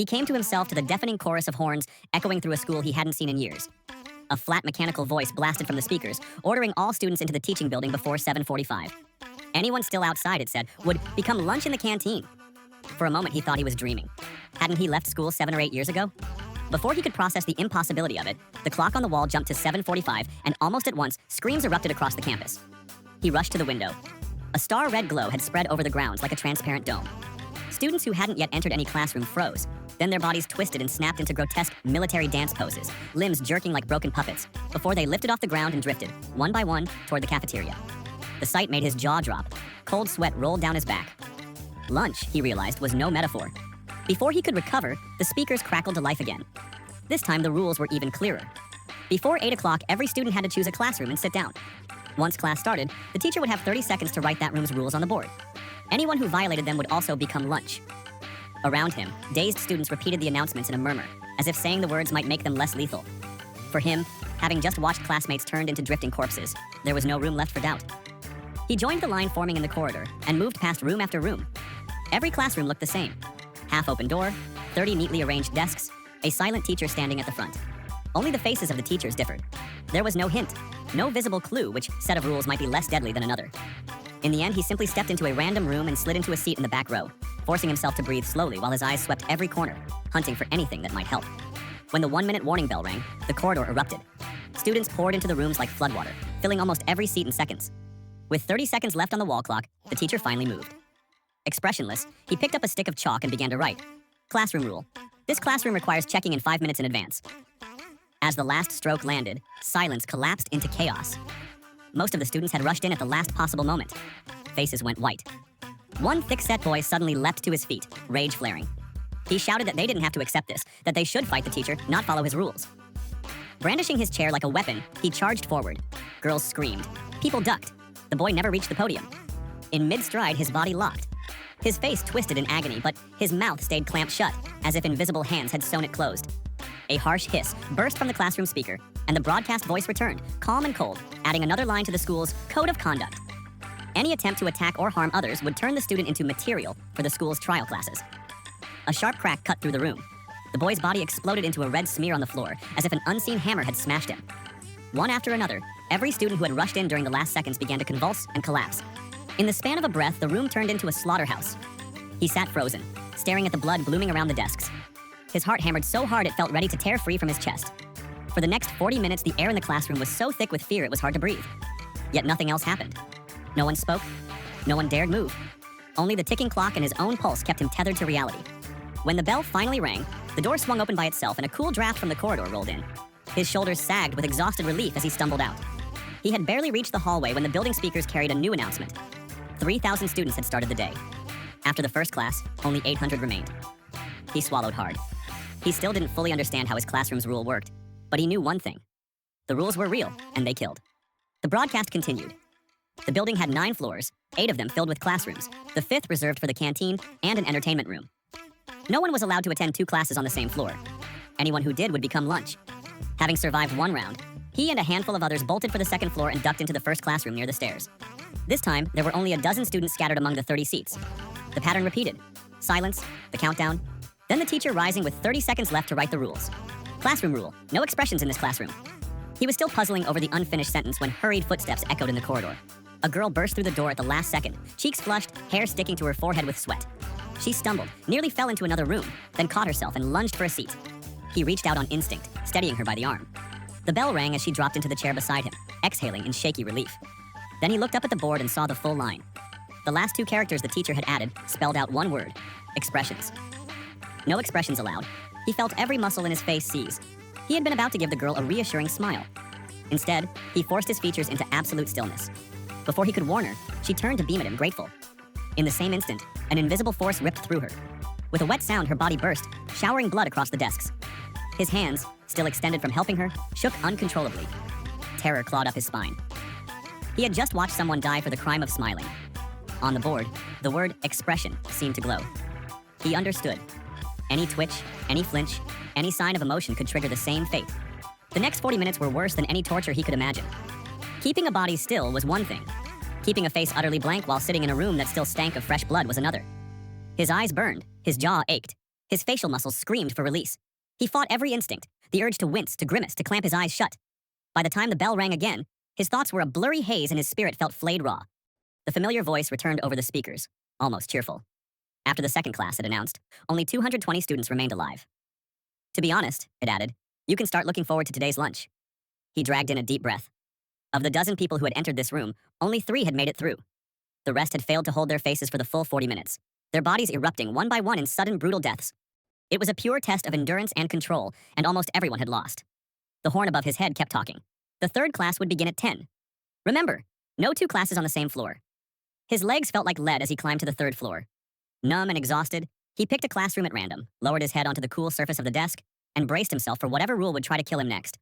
He came to himself to the deafening chorus of horns echoing through a school he hadn't seen in years. A flat mechanical voice blasted from the speakers, ordering all students into the teaching building before 7:45. Anyone still outside, it said, would become lunch in the canteen. For a moment, he thought he was dreaming. Hadn't he left school 7 or 8 years ago? Before he could process the impossibility of it, the clock on the wall jumped to 7:45, and almost at once, screams erupted across the campus. He rushed to the window. A star-red glow had spread over the grounds like a transparent dome. Students who hadn't yet entered any classroom froze. Then their bodies twisted and snapped into grotesque military dance poses, limbs jerking like broken puppets, before they lifted off the ground and drifted, one by one, toward the cafeteria. The sight made his jaw drop. Cold sweat rolled down his back. Lunch, he realized, was no metaphor. Before he could recover, the speakers crackled to life again. This time, the rules were even clearer. Before 8 o'clock, every student had to choose a classroom and sit down. Once class started, the teacher would have 30 seconds to write that room's rules on the board. Anyone who violated them would also become lunch. Around him, dazed students repeated the announcements in a murmur, as if saying the words might make them less lethal. For him, having just watched classmates turned into drifting corpses, there was no room left for doubt. He joined the line forming in the corridor and moved past room after room. Every classroom looked the same. Half-open door, 30 neatly arranged desks, a silent teacher standing at the front. Only the faces of the teachers differed. There was no hint, no visible clue which set of rules might be less deadly than another. In the end, he simply stepped into a random room and slid into a seat in the back row, forcing himself to breathe slowly while his eyes swept every corner, hunting for anything that might help. When the 1-minute warning bell rang, the corridor erupted. Students poured into the rooms like floodwater, filling almost every seat in seconds. With 30 seconds left on the wall clock, the teacher finally moved. Expressionless, he picked up a stick of chalk and began to write. Classroom rule. This classroom requires checking in 5 minutes in advance. As the last stroke landed, silence collapsed into chaos. Most of the students had rushed in at the last possible moment. Faces went white. One thick-set boy suddenly leapt to his feet, rage flaring. He shouted that they didn't have to accept this, that they should fight the teacher, not follow his rules. Brandishing his chair like a weapon, he charged forward. Girls screamed. People ducked. The boy never reached the podium. In mid-stride, his body locked. His face twisted in agony, but his mouth stayed clamped shut, as if invisible hands had sewn it closed. A harsh hiss burst from the classroom speaker, and the broadcast voice returned, calm and cold, adding another line to the school's code of conduct. Any attempt to attack or harm others would turn the student into material for the school's trial classes. A sharp crack cut through the room. The boy's body exploded into a red smear on the floor, as if an unseen hammer had smashed him. One after another, every student who had rushed in during the last seconds began to convulse and collapse. In the span of a breath, the room turned into a slaughterhouse. He sat frozen, staring at the blood blooming around the desks. His heart hammered so hard it felt ready to tear free from his chest. For the next 40 minutes, the air in the classroom was so thick with fear it was hard to breathe. Yet nothing else happened. No one spoke. No one dared move. Only the ticking clock and his own pulse kept him tethered to reality. When the bell finally rang, the door swung open by itself and a cool draft from the corridor rolled in. His shoulders sagged with exhausted relief as he stumbled out. He had barely reached the hallway when the building speakers carried a new announcement. 3,000 students had started the day. After the first class, only 800 remained. He swallowed hard. He still didn't fully understand how his classroom's rule worked, but he knew one thing. The rules were real, and they killed. The broadcast continued. The building had 9 floors, 8 of them filled with classrooms, the 5th reserved for the canteen and an entertainment room. No one was allowed to attend 2 classes on the same floor. Anyone who did would become lunch. Having survived 1 round, he and a handful of others bolted for the 2nd floor and ducked into the first classroom near the stairs. This time, there were only a dozen students scattered among the 30 seats. The pattern repeated. Silence, the countdown, then the teacher rising with 30 seconds left to write the rules. Classroom rule, no expressions in this classroom. He was still puzzling over the unfinished sentence when hurried footsteps echoed in the corridor. A girl burst through the door at the last second, cheeks flushed, hair sticking to her forehead with sweat. She stumbled, nearly fell into another room, then caught herself and lunged for a seat. He reached out on instinct, steadying her by the arm. The bell rang as she dropped into the chair beside him, exhaling in shaky relief. Then he looked up at the board and saw the full line. The last 2 characters the teacher had added spelled out one word: expressions. No expressions allowed. He felt every muscle in his face seize. He had been about to give the girl a reassuring smile. Instead, he forced his features into absolute stillness. Before he could warn her, she turned to beam at him, grateful. In the same instant, an invisible force ripped through her. With a wet sound, her body burst, showering blood across the desks. His hands, still extended from helping her, shook uncontrollably. Terror clawed up his spine. He had just watched someone die for the crime of smiling. On the board, the word expression seemed to glow. He understood. Any twitch, any flinch, any sign of emotion could trigger the same fate. The next 40 minutes were worse than any torture he could imagine. Keeping a body still was one thing. Keeping a face utterly blank while sitting in a room that still stank of fresh blood was another. His eyes burned, his jaw ached. His facial muscles screamed for release. He fought every instinct, the urge to wince, to grimace, to clamp his eyes shut. By the time the bell rang again, his thoughts were a blurry haze and his spirit felt flayed raw. The familiar voice returned over the speakers, almost cheerful. After the second class, it announced, only 220 students remained alive. To be honest, it added, you can start looking forward to today's lunch. He dragged in a deep breath. Of the dozen people who had entered this room, only 3 had made it through. The rest had failed to hold their faces for the full 40 minutes, their bodies erupting one by one in sudden, brutal deaths. It was a pure test of endurance and control, and almost everyone had lost. The horn above his head kept talking. The third class would begin at 10. Remember, no 2 classes on the same floor. His legs felt like lead as he climbed to the 3rd floor. Numb and exhausted, he picked a classroom at random, lowered his head onto the cool surface of the desk, and braced himself for whatever rule would try to kill him next.